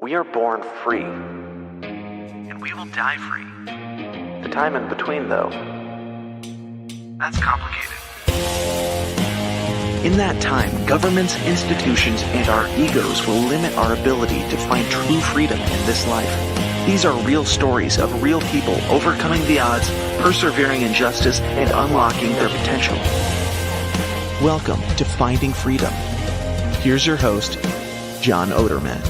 We are born free, and we will die free. The time in between, though, that's complicated. In that time, governments, institutions, and our egos will limit our ability to find true freedom in this life. These are real stories of real people overcoming the odds, persevering in justice, and unlocking their potential. Welcome to Finding Freedom. Here's your host, John Oderman.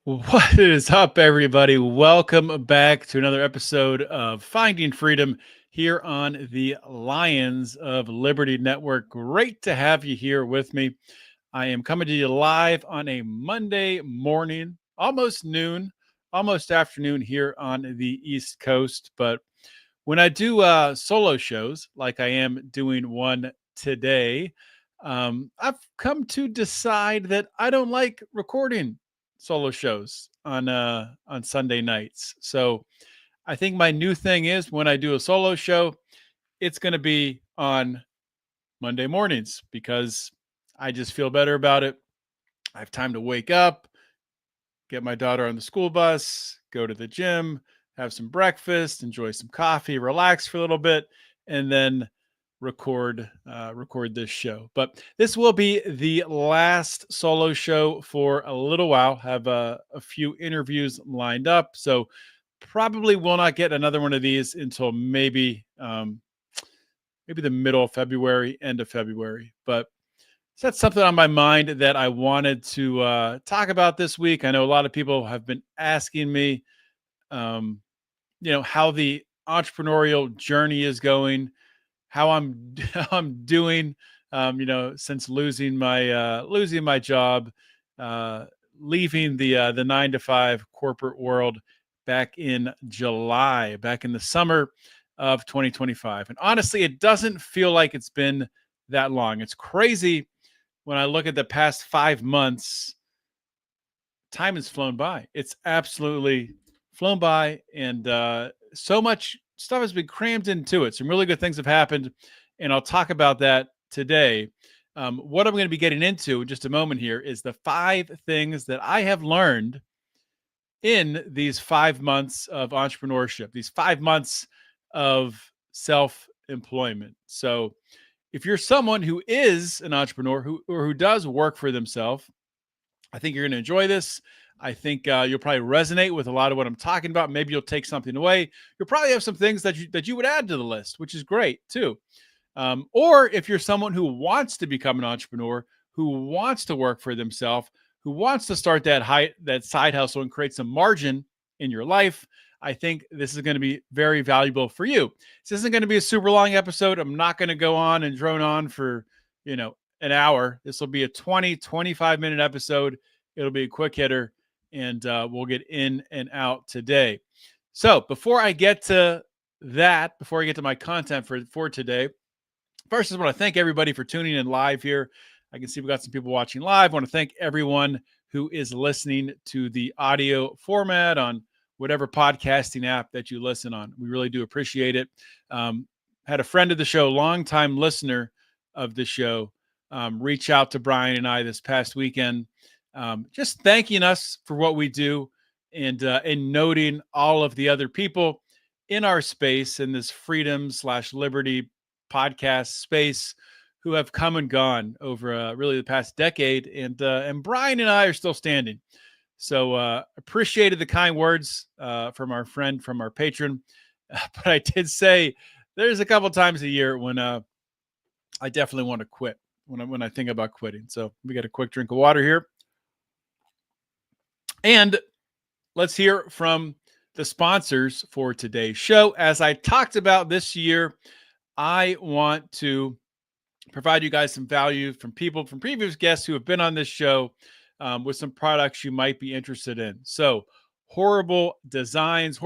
What is up, everybody? Welcome back to another episode of Finding Freedom here on the Lions of Liberty Network. Great to have you here with me. I am coming to you live on a Monday morning, almost noon, almost afternoon here on the East Coast. But when I do solo shows, like I am doing one today, I've come to decide that I don't like recording solo shows on Sunday nights. So I think my new thing is when I do a solo show, it's going to be on Monday mornings because I just feel better about it. I have time to wake up, get my daughter on the school bus, go to the gym, have some breakfast, enjoy some coffee, relax for a little bit, and then record this show. But this will be the last solo show for a little while. Have a few interviews lined up, so probably will not get another one of these until maybe the middle of February, end of February. But so that's something on my mind that I wanted to talk about this week. I know a lot of people have been asking me, how the entrepreneurial journey is going, how I'm doing, since losing my job, leaving the 9-to-5 corporate world back in July, back in the summer of 2025. And honestly, it doesn't feel like it's been that long. It's crazy when I look at the past 5 months. Time has flown by. It's absolutely flown by, and so much stuff has been crammed into it. Some really good things have happened, and I'll talk about that today. What I'm going to be getting into in just a moment here is the 5 things that I have learned in these 5 months of entrepreneurship, these 5 months of self-employment. So if you're someone who is an entrepreneur who does work for themselves, I think you're going to enjoy this. I think you'll probably resonate with a lot of what I'm talking about. Maybe you'll take something away. You'll probably have some things that you would add to the list, which is great too. Or if you're someone who wants to become an entrepreneur, who wants to work for themselves, who wants to start that side hustle and create some margin in your life, I think this is going to be very valuable for you. This isn't going to be a super long episode. I'm not going to go on and drone on for, an hour. This will be a 25 minute episode. It'll be a quick hitter, and we'll get in and out today. So before I get to my content for today, first, I want to thank everybody for tuning in live here. I can see we got some people watching live. I want to thank everyone who is listening to the audio format on whatever podcasting app that you listen on. We really do appreciate it. Had a friend of the show, longtime listener of the show, reach out to Brian and I this past weekend, just thanking us for what we do and noting all of the other people in our space, in this freedom/liberty podcast space, who have come and gone over really the past decade. And Brian and I are still standing. So appreciated the kind words from our friend, from our patron. But I did say there's a couple times a year when I definitely want to quit, when I think about quitting. So we got a quick drink of water here. And let's hear from the sponsors for today's show. As I talked about this year, I want to provide you guys some value from previous guests who have been on this show with some products you might be interested in. So Horrible Designs.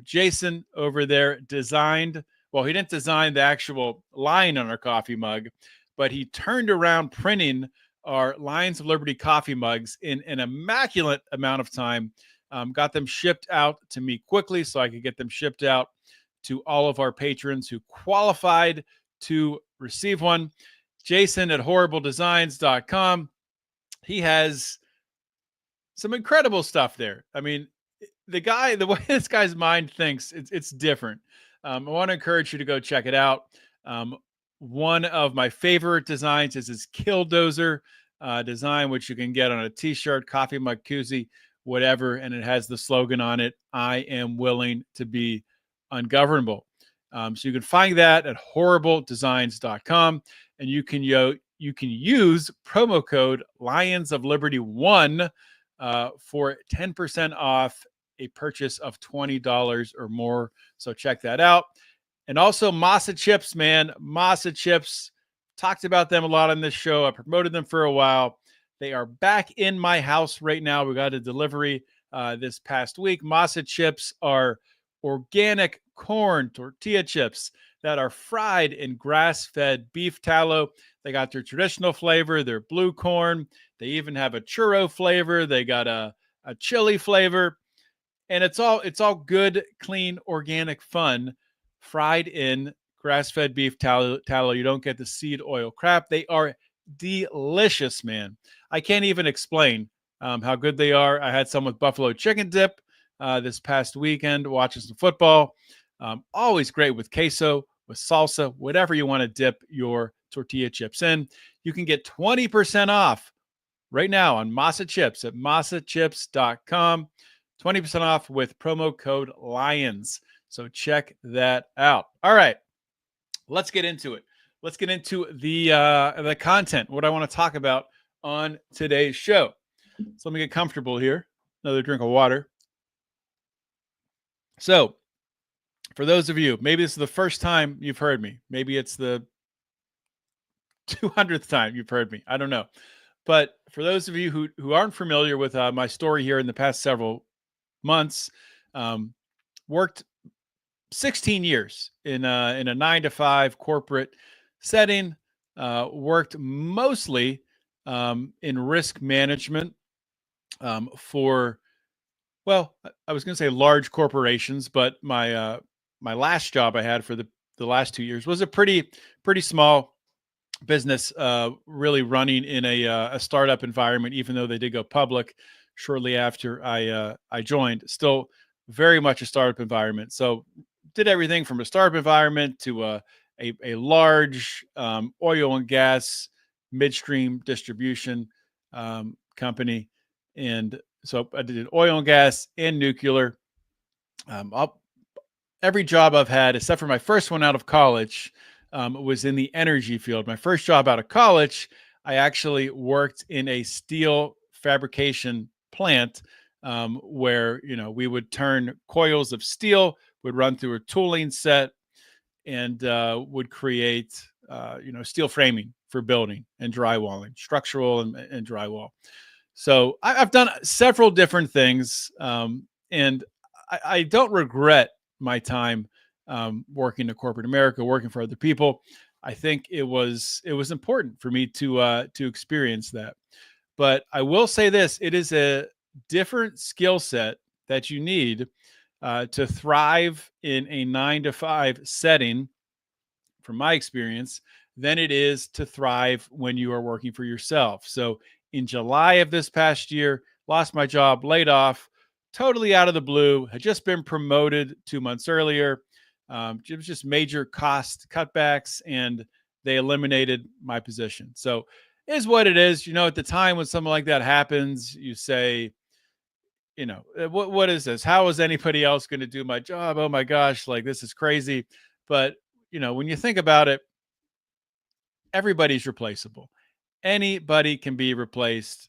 Jason over there designed, well, he didn't design the actual line on our coffee mug, but he turned around printing our Lions of Liberty coffee mugs in an immaculate amount of time. Got them shipped out to me quickly so I could get them shipped out to all of our patrons who qualified to receive one. Jason at horribledesigns.com. He has some incredible stuff there. I mean, the way this guy's mind thinks, it's different. I want to encourage you to go check it out. One of my favorite designs is his Killdozer design, which you can get on a t-shirt, coffee mug, koozie, whatever. And it has the slogan on it, I am willing to be ungovernable. So you can find that at horribledesigns.com, and you can use promo code Lions of Liberty 1 for 10% off a purchase of $20 or more. So check that out. And also Masa Chips, man. Masa Chips, talked about them a lot on this show. I promoted them for a while. They are back in my house right now. We got a delivery this past week. Masa Chips are organic corn tortilla chips that are fried in grass-fed beef tallow. They got their traditional flavor, their blue corn. They even have a churro flavor. They got a chili flavor. And it's all good, clean, organic fun, fried in grass-fed beef tallow. You don't get the seed oil crap. They are delicious, man. I can't even explain how good they are. I had some with buffalo chicken dip this past weekend watching some football. Always great with queso, with salsa, whatever you want to dip your tortilla chips in. You can get 20% off right now on Masa Chips at masachips.com. 20% off with promo code LIONS. So check that out. All right, let's get into it. Let's get into the content, what I want to talk about on today's show. So let me get comfortable here. Another drink of water. So for those of you, maybe this is the first time you've heard me. Maybe it's the 200th time you've heard me. I don't know. But for those of you who aren't familiar with my story here in the past several months, worked 16 years in a 9-to-5 corporate setting, worked mostly in risk management for, well, I was going to say large corporations, but my last job I had for the last 2 years was a pretty small business, really running in a startup environment, even though they did go public shortly after I joined. Still very much a startup environment. So did everything from a startup environment to a large oil and gas midstream distribution company. And so I did oil and gas and nuclear. Every job I've had, except for my first one out of college, was in the energy field. My first job out of college, I actually worked in a steel fabrication plant where, we would turn coils of steel, would run through a tooling set, and would create, steel framing for building and drywalling, structural and drywall. So I've done several different things, and I don't regret my time working in corporate America, working for other people. I think it was important for me to experience that. But I will say this: it is a different skill set that you need to thrive in a 9-to-5 setting, from my experience, than it is to thrive when you are working for yourself. So in July of this past year, lost my job, laid off, totally out of the blue, had just been promoted 2 months earlier. It was just major cost cutbacks, and they eliminated my position. So it is what it is. At the time when something like that happens, you say, what is this? How is anybody else going to do my job? Oh my gosh, like this is crazy. But, when you think about it, everybody's replaceable. Anybody can be replaced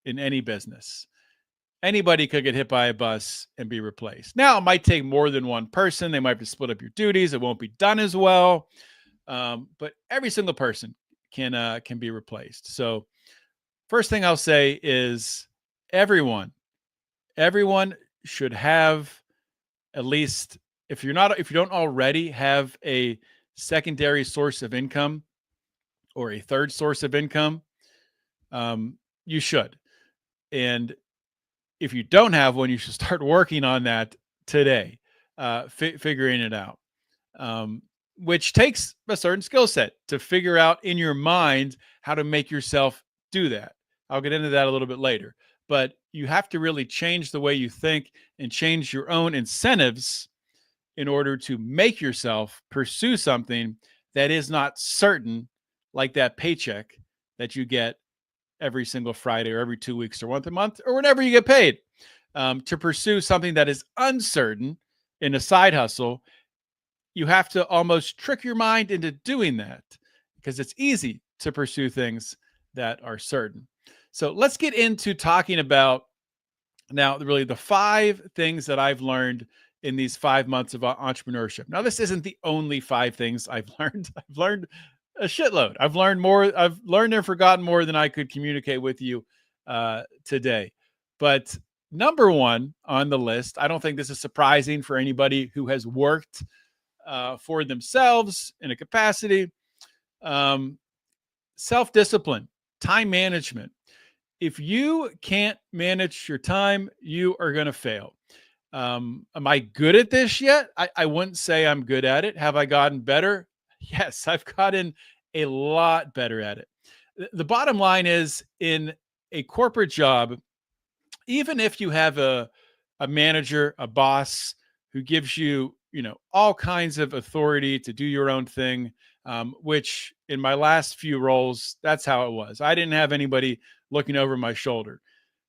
in any business. Anybody could get hit by a bus and be replaced. Now, it might take more than one person. They might have to split up your duties. It won't be done as well. But every single person can be replaced. So first thing I'll say is everyone should have, at least, if you don't already have a secondary source of income or a third source of income, you should. And if you don't have one, you should start working on that today, figuring it out. um, which takes a certain skill set to figure out in your mind how to make yourself do that. I'll get into that a little bit later. But you have to really change the way you think and change your own incentives in order to make yourself pursue something that is not certain, like that paycheck that you get every single Friday or every 2 weeks or once a month or whenever you get paid. To pursue something that is uncertain in a side hustle, you have to almost trick your mind into doing that because it's easy to pursue things that are certain. So let's get into talking about now, really, the 5 things that I've learned in these 5 months of entrepreneurship. Now, this isn't the only 5 things I've learned. I've learned a shitload. I've learned more. I've learned and forgotten more than I could communicate with you today. But number one on the list, I don't think this is surprising for anybody who has worked for themselves in a capacity. Um, Self-discipline, time management. If you can't manage your time, you are going to fail. Am I good at this yet? I wouldn't say I'm good at it. Have I gotten better? Yes, I've gotten a lot better at it. The bottom line is, in a corporate job, even if you have a manager, a boss who gives you, all kinds of authority to do your own thing, which in my last few roles, that's how it was. I didn't have anybody looking over my shoulder.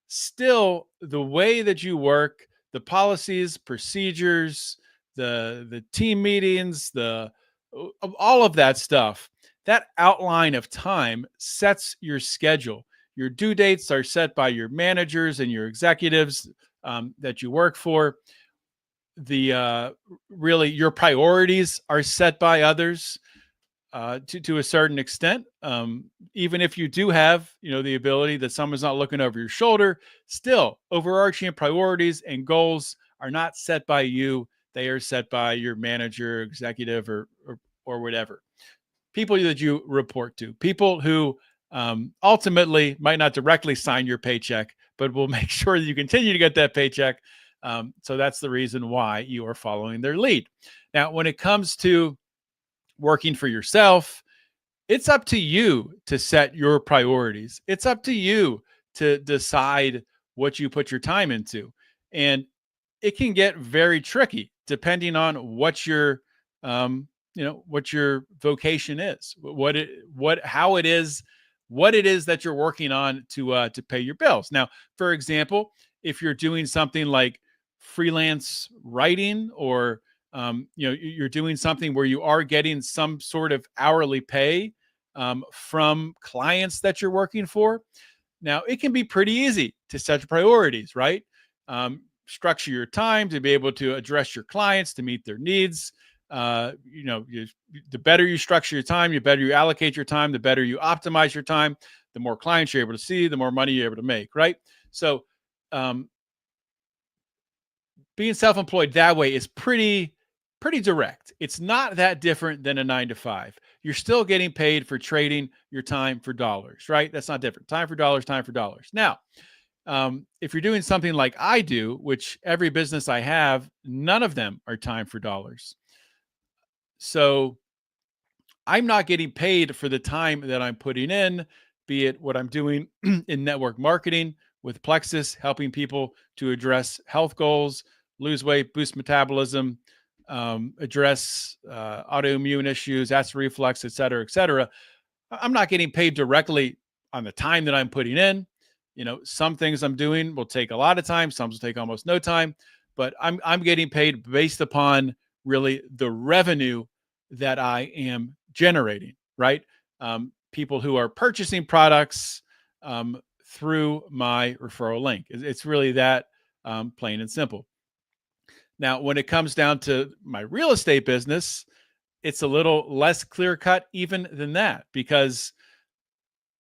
Still, the way that you work, the policies, procedures, the team meetings, the all of that stuff, that outline of time sets your schedule. Your due dates are set by your managers and your executives that you work for. The really, your priorities are set by others to a certain extent. Even if you do have, the ability that someone's not looking over your shoulder, still overarching priorities and goals are not set by you. They are set by your manager, executive, or whatever. People that you report to, people who ultimately might not directly sign your paycheck, but will make sure that you continue to get that paycheck. So that's the reason why you are following their lead. Now, when it comes to working for yourself, it's up to you to set your priorities. It's up to you to decide what you put your time into. And it can get very tricky depending on what your what your vocation is, what it is that you're working on to pay your bills. Now, for example, if you're doing something like freelance writing, or you're doing something where you are getting some sort of hourly pay from clients that you're working for. Now, it can be pretty easy to set priorities, right? Structure your time to be able to address your clients, to meet their needs. The better you structure your time, the better you allocate your time, the better you optimize your time, the more clients you're able to see, the more money you're able to make, right? So being self-employed that way is pretty direct. It's not that different than a 9 to 5. You're still getting paid for trading your time for dollars, right? That's not different. Time for dollars, time for dollars. Now, if you're doing something like I do, which every business I have, none of them are time for dollars. So I'm not getting paid for the time that I'm putting in, be it what I'm doing in network marketing with Plexus, helping people to address health goals, lose weight, boost metabolism, address autoimmune issues, acid reflux, et cetera, et cetera. I'm not getting paid directly on the time that I'm putting in. Some things I'm doing will take a lot of time, some will take almost no time, but I'm getting paid based upon really the revenue that I am generating, right? People who are purchasing products through my referral link. It's really that plain and simple. Now, when it comes down to my real estate business, it's a little less clear cut even than that, because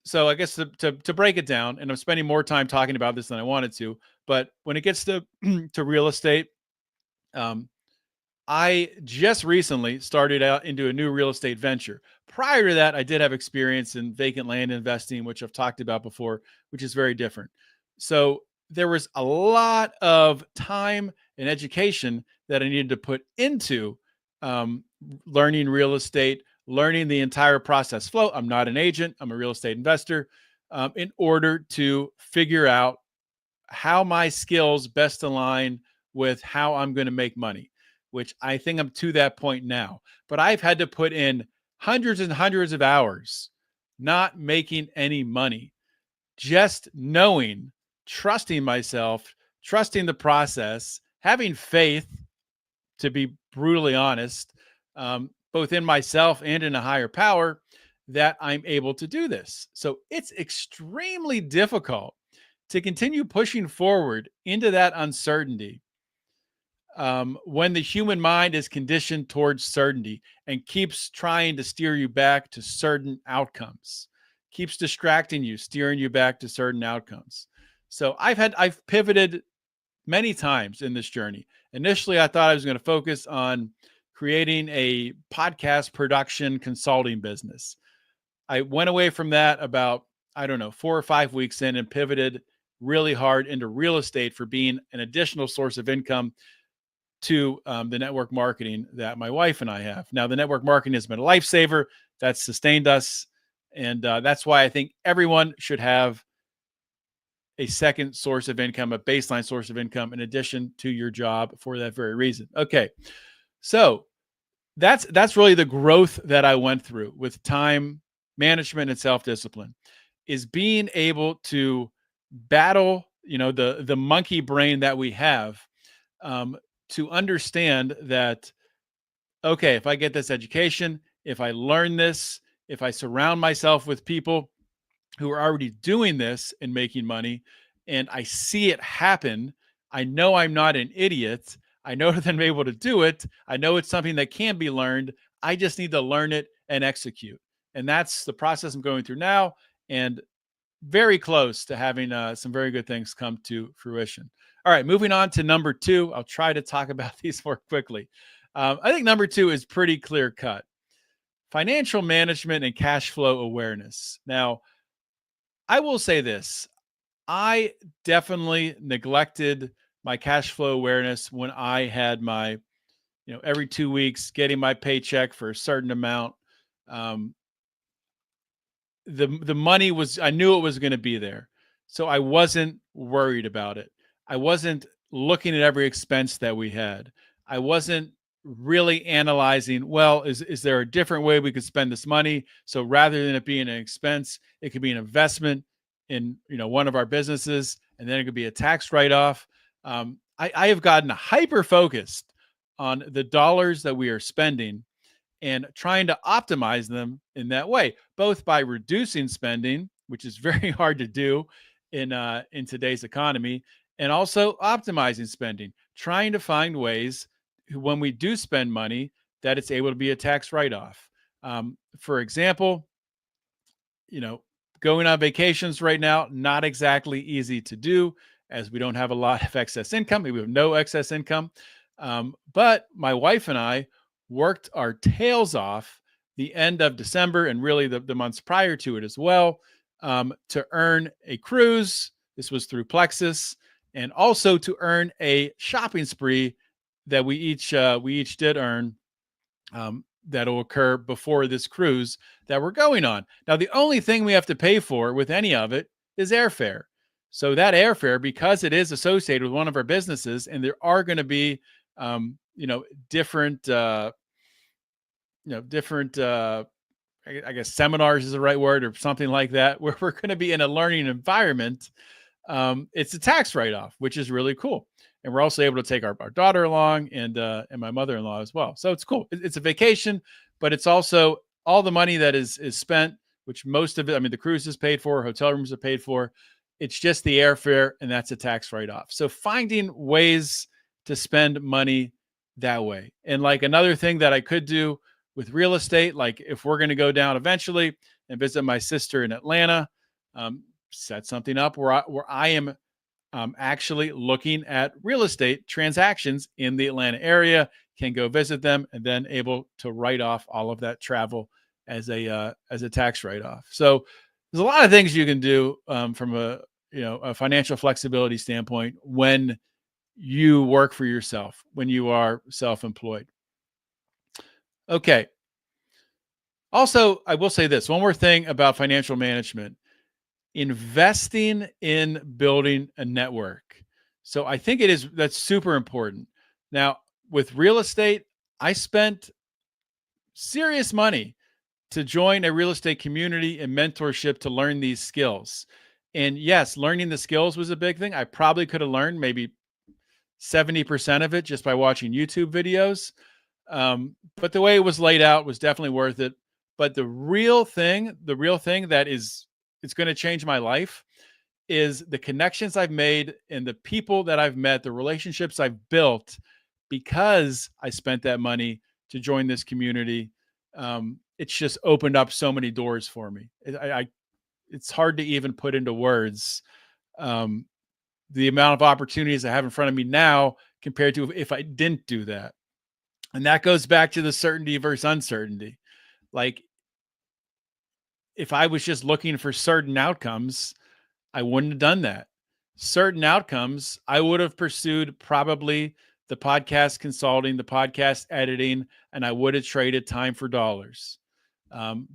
so I guess to break it down, and I'm spending more time talking about this than I wanted to, but when it gets to to real estate, I just recently started out into a new real estate venture. Prior to that, I did have experience in vacant land investing, which I've talked about before, which is very different. So there was a lot of time and education that I needed to put into um, learning real estate, learning the entire process flow. I'm not an agent, I'm a real estate investor, in order to figure out how my skills best align with how I'm going to make money, which I think I'm to that point now. But I've had to put in hundreds and hundreds of hours not making any money, just knowing, trusting myself, trusting the process, having faith, to be brutally honest, both in myself and in a higher power, that I'm able to do this. So it's extremely difficult to continue pushing forward into that uncertainty, when the human mind is conditioned towards certainty and keeps trying to steer you back to certain outcomes, keeps distracting you, steering you back to certain outcomes. So I've pivoted many times in this journey. Initially, I thought I was going to focus on creating a podcast production consulting business. I went away from that about, I don't know, 4 or 5 weeks in, and pivoted really hard into real estate for being an additional source of income to the network marketing that my wife and I have. Now, the network marketing has been a lifesaver that's sustained us. And that's why I think everyone should have a second source of income, a baseline source of income, in addition to your job, for that very reason. Okay. So that's really the growth that I went through with time management and self-discipline, is being able to battle, the monkey brain that we have, to understand that, okay, if I get this education, if I learn this, if I surround myself with people who are already doing this and making money, and I see it happen, I know I'm not an idiot. I know that I'm able to do it. I know it's something that can be learned. I just need to learn it and execute. And that's the process I'm going through now, and very close to having some very good things come to fruition. All right, moving on to number two. I'll try to talk about these more quickly. I think number two is pretty clear cut: financial management and cash flow awareness. Now, I will say this: I definitely neglected my cash flow awareness when I had my, every 2 weeks getting my paycheck for a certain amount. Um, the money was, I knew it was going to be there, so I wasn't worried about it. I wasn't looking at every expense that we had. I wasn't really analyzing, well, is there a different way we could spend this money, so rather than it being an expense, it could be an investment in, one of our businesses, and then it could be a tax write-off. I have gotten hyper focused on the dollars that we are spending and trying to optimize them in that way, both by reducing spending, which is very hard to do in today's economy, and also optimizing spending, trying to find ways, when we do spend money, that it's able to be a tax write-off. For example, you know, going on vacations right now, not exactly easy to do, as we don't have a lot of excess income. We have no excess income. But my wife and I worked our tails off the end of December, and really the months prior to it as well, to earn a cruise. This was through Plexus, and also to earn a shopping spree that we each did earn, that'll occur before this cruise that we're going on. Now, the only thing we have to pay for with any of it is airfare. So that airfare, because it is associated with one of our businesses, and there are going to be, different, I guess seminars is the right word, or something like that, where we're going to be in a learning environment. It's a tax write-off, which is really cool. And we're also able to take our daughter along, and my mother-in-law as well. So it's cool. It's a vacation, but it's also all the money that is spent, which most of it, I mean, the cruise is paid for, hotel rooms are paid for. It's just the airfare, and that's a tax write-off. So finding ways to spend money that way. And like another thing that I could do with real estate, like if we're going to go down eventually and visit my sister in Atlanta, set something up where I am actually looking at real estate transactions in the Atlanta area, can go visit them, and then able to write off all of that travel as a tax write-off. So there's a lot of things you can do, from a financial flexibility standpoint, when you work for yourself, when you are self-employed. Okay. Also, I will say this one more thing about financial management: investing in building a network. So I think that's super important. Now, with real estate, I spent serious money to join a real estate community and mentorship to learn these skills. And yes, learning the skills was a big thing. I probably could have learned maybe 70% of it just by watching YouTube videos. But the way it was laid out was definitely worth it. But the real thing that is it's going to change my life is the connections I've made and the people that I've met, the relationships I've built because I spent that money to join this community. It's just opened up so many doors for me. It's hard to even put into words um, the amount of opportunities I have in front of me now compared to if I didn't do that. And that goes back to the certainty versus uncertainty. Like, if I was just looking for certain outcomes, I wouldn't have done that. Certain outcomes, I would have pursued probably the podcast consulting, the podcast editing, and I would have traded time for dollars.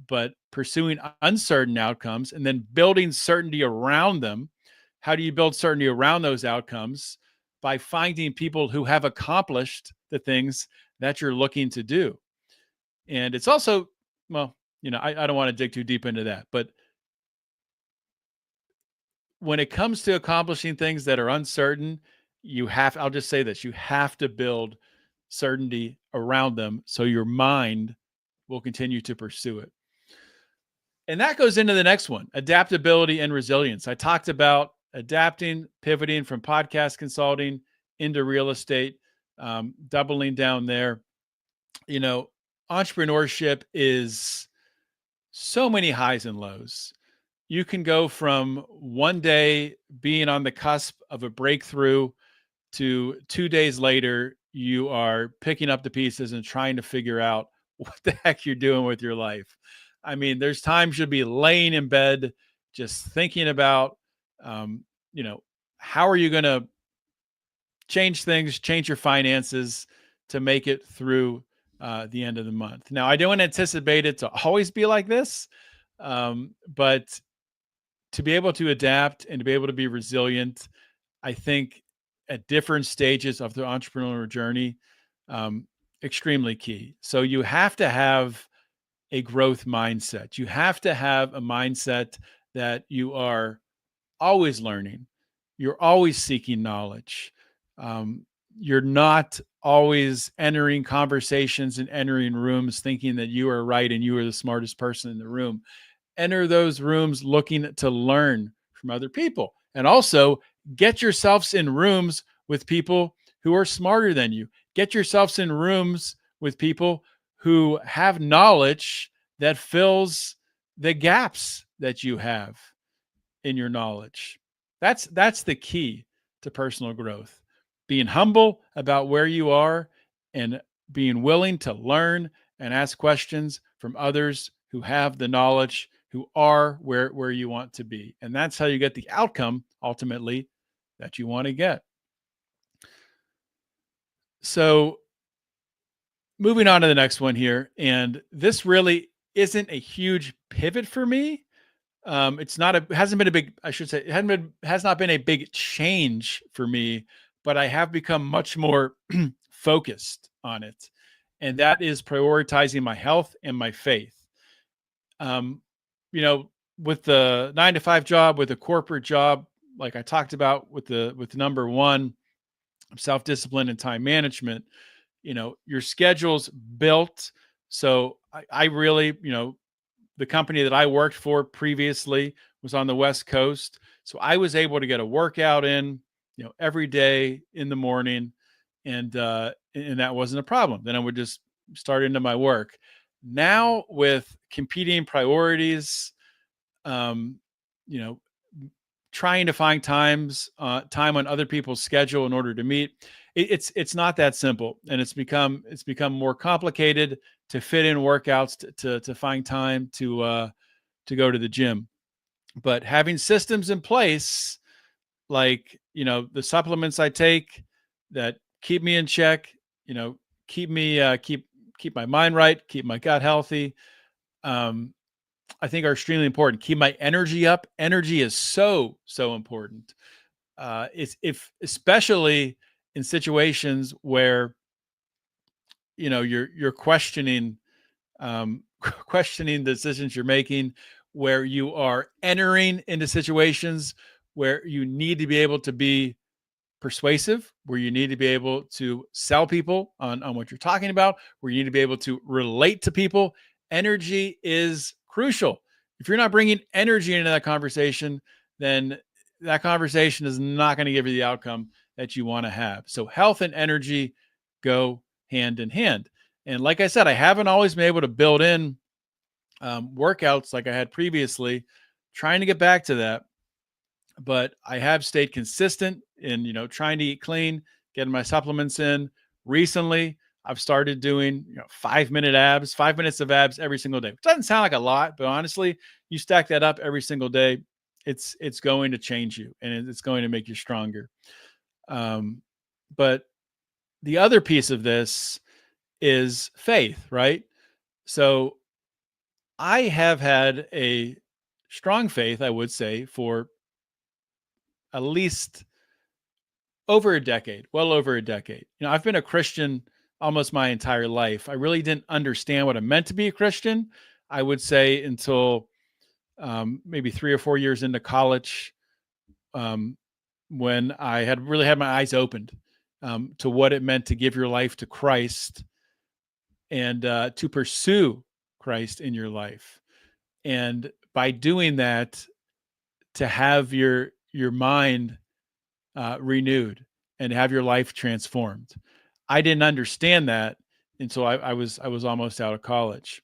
But pursuing uncertain outcomes and then building certainty around them. How do you build certainty around those outcomes? By finding people who have accomplished the things that you're looking to do. And it's also, well, I don't want to dig too deep into that, but when it comes to accomplishing things that are uncertain, I'll just say this, you have to build certainty around them so your mind will continue to pursue it. And that goes into the next one, adaptability and resilience. I talked about adapting, pivoting from podcast consulting into real estate, doubling down there. Entrepreneurship is so many highs and lows. You can go from one day being on the cusp of a breakthrough to 2 days later, you are picking up the pieces and trying to figure out what the heck you're doing with your life. I mean, there's times you'll be laying in bed just thinking about, um, how are you going to change things, change your finances to make it through the end of the month. Now, I don't anticipate it to always be like this, but to be able to adapt and to be able to be resilient, I think at different stages of the entrepreneurial journey, um, extremely key. So you have to have a growth mindset. You have to have a mindset that you are always learning. You're always seeking knowledge. Um, you're not always entering conversations and entering rooms thinking that you are right and you are the smartest person in the room. Enter those rooms looking to learn from other people. And also get yourselves in rooms with people who are smarter than you. Get yourselves in rooms with people who have knowledge that fills the gaps that you have in your knowledge. That's the key to personal growth. Being humble about where you are and being willing to learn and ask questions from others who have the knowledge, who are where you want to be. And that's how you get the outcome ultimately that you want to get. So, moving on to the next one here, and this really isn't a huge pivot for me. It's not a hasn't been a big, I should say, it has not been a big change for me, but I have become much more focused on it. And that is prioritizing my health and my faith. Um, you know, with the 9 to 5 job, with a corporate job, like I talked about with number one, self-discipline and time management, your schedule's built. So I really, the company that I worked for previously was on the West Coast. So I was able to get a workout in, every day in the morning. And that wasn't a problem. Then I would just start into my work. Now with competing priorities, um, you know, trying to find time on other people's schedule in order to meet, it's not that simple, and it's become more complicated to fit in workouts to find time to go to the gym. But having systems in place, like, the supplements I take that keep me in check, keep me keep my mind right, keep my gut healthy, um, I think are extremely important. Keep my energy up. Energy is so important. It's if especially in situations where you're questioning questioning the decisions you're making, where you are entering into situations where you need to be able to be persuasive, where you need to be able to sell people on what you're talking about, where you need to be able to relate to people. Energy is crucial. If you're not bringing energy into that conversation, then that conversation is not going to give you the outcome that you want to have. So health and energy go hand in hand. And like I said, I haven't always been able to build in workouts like I had previously, trying to get back to that, but I have stayed consistent in, trying to eat clean, getting my supplements in. Recently, I've started doing, 5-minute abs, 5 minutes of abs every single day. Which doesn't sound like a lot, but honestly, you stack that up every single day, it's going to change you and it's going to make you stronger. Um, but the other piece of this is faith, right? So I have had a strong faith, I would say, for at least over a decade, well over a decade. I've been a Christian almost my entire life. I really didn't understand what it meant to be a Christian, I would say, until maybe 3 or 4 years into college, um, when I had really had my eyes opened to what it meant to give your life to Christ and to pursue Christ in your life. And by doing that, to have your mind renewed and have your life transformed. I didn't understand that until I was almost out of college.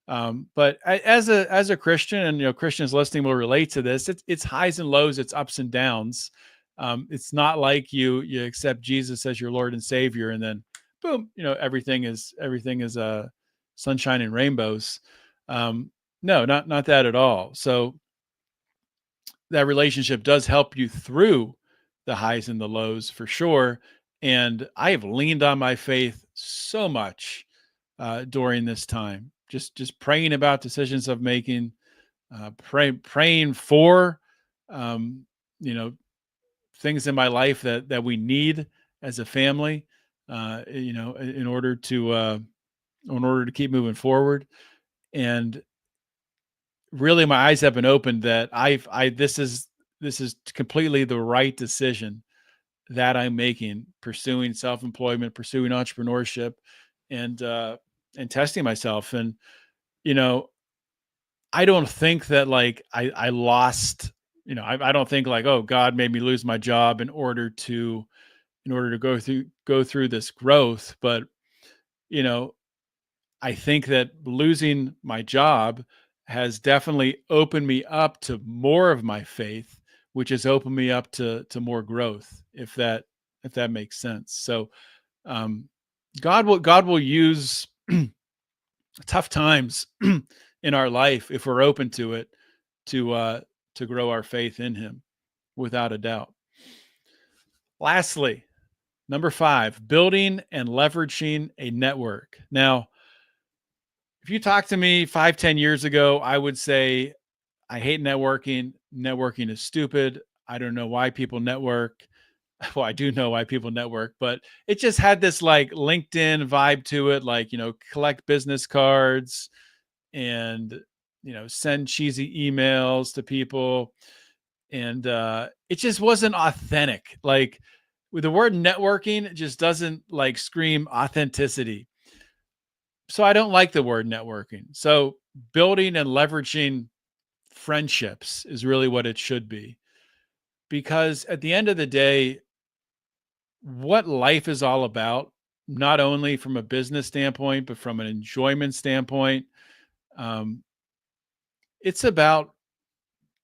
But as a Christian, and Christians listening will relate to this. It's highs and lows, it's ups and downs. It's not like you accept Jesus as your Lord and Savior, and then boom, everything is sunshine and rainbows. No, not that at all. So that relationship does help you through the highs and the lows for sure. And I have leaned on my faith so much during this time, just praying about decisions of making, praying for, um, you know, things in my life that we need as a family, in order to keep moving forward. And really my eyes have been opened that this is completely the right decision that I'm making, pursuing self-employment, pursuing entrepreneurship, and and testing myself. And you know, I don't think that like I lost, I don't think like, oh, God made me lose my job in order to go through this growth. But you know, I think that losing my job has definitely opened me up to more of my faith, which has opened me up to more growth, if that makes sense. So um, God will use tough times in our life if we're open to it to uh, to grow our faith in Him, without a doubt. Lastly, number 5, building and leveraging a network. Now, if you talked to me 5, 10 years ago, I would say I hate networking. Networking is stupid. I don't know why people network. Well, I do know why people network, but it just had this like LinkedIn vibe to it, like, collect business cards and, send cheesy emails to people. And it just wasn't authentic. Like with the word networking, it just doesn't like scream authenticity. So I don't like the word networking. So building and leveraging friendships is really what it should be. Because at the end of the day, what life is all about, not only from a business standpoint, but from an enjoyment standpoint, um, it's about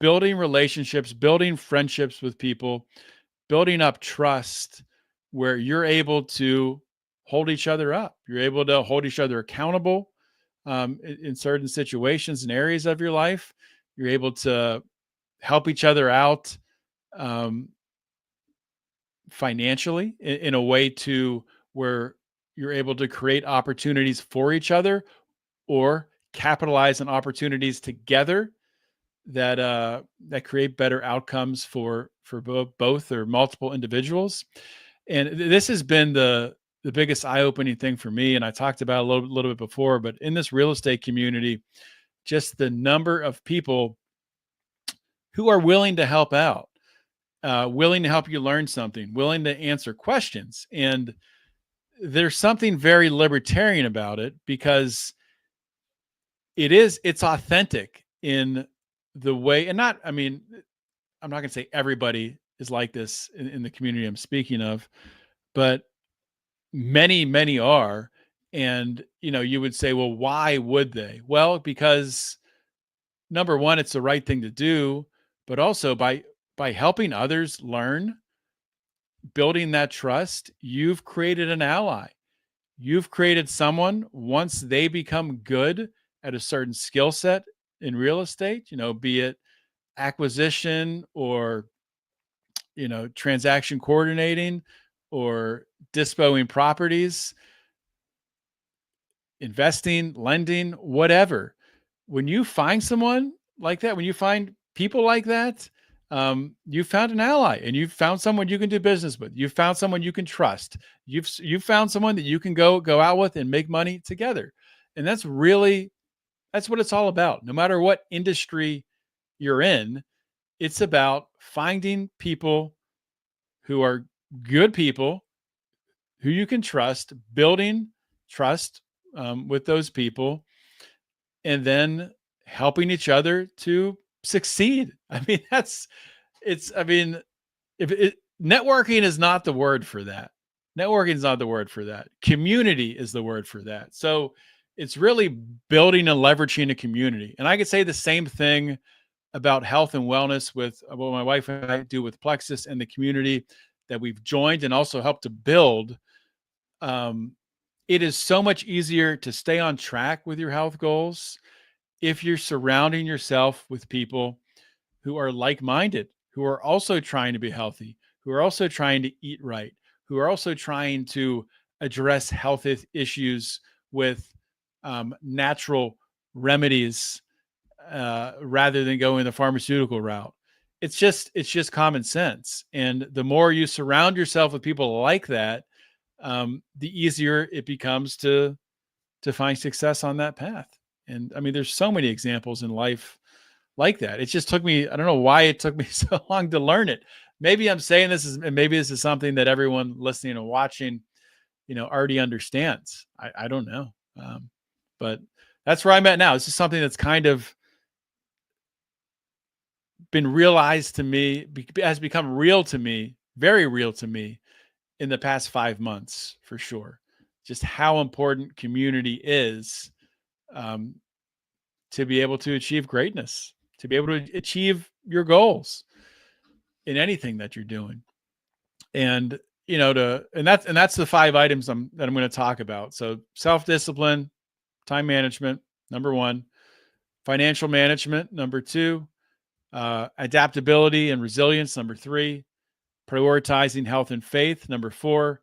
building relationships, building friendships with people, building up trust where you're able to hold each other up. You're able to hold each other accountable in certain situations and areas of your life. You're able to help each other out um, financially in a way to where you're able to create opportunities for each other or capitalize on opportunities together that create better outcomes for both or multiple individuals. And this has been the biggest eye-opening thing for me. And I talked about a little bit before, but in this real estate community, just the number of people who are willing to help out, willing to help you learn something, willing to answer questions. And there's something very libertarian about it because it's authentic in the way, and not, I mean, I'm not going to say everybody is like this in the community I'm speaking of, but many are. And, you would say, well, why would they? Well, because number one, it's the right thing to do, but also by helping others learn, building that trust, you've created an ally. You've created someone, once they become good at a certain skill set in real estate, be it acquisition or, transaction coordinating or dispoing properties, investing, lending, whatever. When you find someone like that, when you find people like that, you found an ally, and you've found someone you can do business with. You've found someone you can trust. You've found someone that you can go out with and make money together. And that's what it's all about. No matter what industry you're in, it's about finding people who are good people who you can trust, building trust with those people, and then helping each other to succeed. I mean, networking is not the word for that. Networking is not the word for that. Community is the word for that. So it's really building and leveraging a community. And I could say the same thing about health and wellness with what my wife and I do with Plexus and the community that we've joined and also helped to build. It is so much easier to stay on track with your health goals if you're surrounding yourself with people who are like-minded, who are also trying to be healthy, who are also trying to eat right, who are also trying to address health issues with natural remedies rather than going the pharmaceutical route. It's just common sense. And the more you surround yourself with people like that, the easier it becomes to find success on that path. And I mean, there's so many examples in life like that. It just took me, I don't know why it took me so long to learn it. Maybe I'm saying maybe this is something that everyone listening and watching, already understands. I don't know. But that's where I'm at now. This is something that's kind of been realized to me, has become real to me, very real to me in the past 5 months, for sure. Just how important community is to be able to achieve greatness, to be able to achieve your goals in anything that you're doing. And, that's the 5 items that I'm going to talk about. So self-discipline, time management, number 1, financial management, number 2, adaptability and resilience, number 3, prioritizing health and faith, number 4,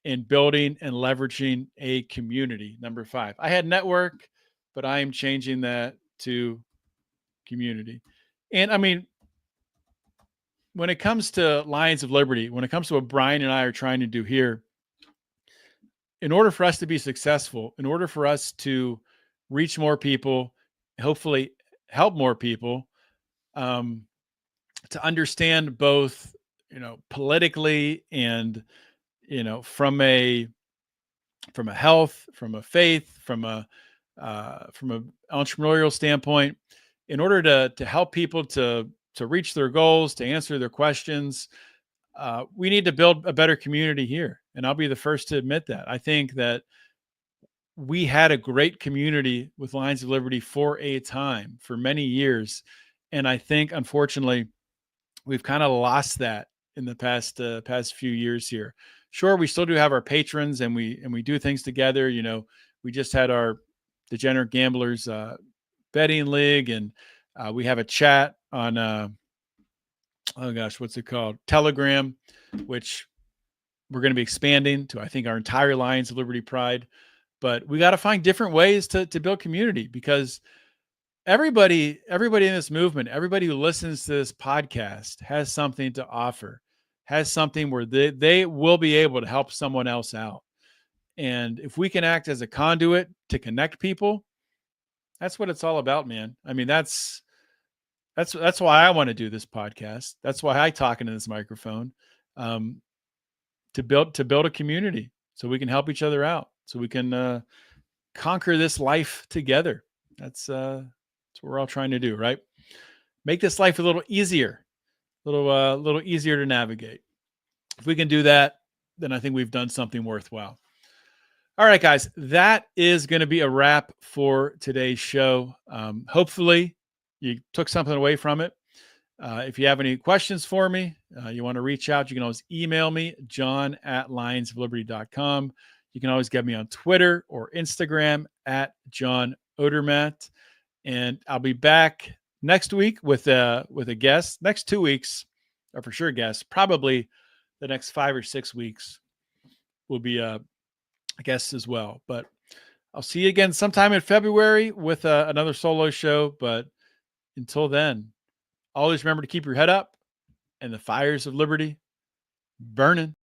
and building and leveraging a community, number 5. I had network, but I am changing that to community. And I mean, when it comes to Lions of Liberty, when it comes to what Brian and I are trying to do here, in order for us to be successful, in order for us to reach more people, hopefully help more people, to understand both, politically and, from a health, from a faith, from an entrepreneurial standpoint, in order to help people to reach their goals, to answer their questions, we need to build a better community here. And I'll be the first to admit that. I think that we had a great community with Lions of Liberty for a time, for many years. And I think, unfortunately, we've kind of lost that in the past few years here. Sure, we still do have our patrons, and we do things together. We just had our Degenerate Gamblers betting league, and we have a chat on oh gosh, what's it called? Telegram, which We're going to be expanding to, I think, our entire Lions of Liberty Pride. But we got to find different ways to build community, because everybody in this movement, everybody who listens to this podcast has something to offer, has something where they will be able to help someone else out. And if we can act as a conduit to connect people, that's what it's all about, man. I mean, that's why I want to do this podcast. That's why I talk into this microphone, to build a community so we can help each other out, so we can conquer this life together. That's what we're all trying to do, right? Make this life a little easier, little easier to navigate. If we can do that, then I think we've done something worthwhile. All right, guys, that is going to be a wrap for today's show. Hopefully you took something away from it. If you have any questions for me, you want to reach out, you can always email me, john@lionsofliberty.com. You can always get me on Twitter or Instagram @John Odermatt. And I'll be back next week with a guest. Next 2 weeks are for sure guests. Probably the next 5 or 6 weeks will be guests as well. But I'll see you again sometime in February with another solo show. But until then, always remember to keep your head up and the fires of liberty burning.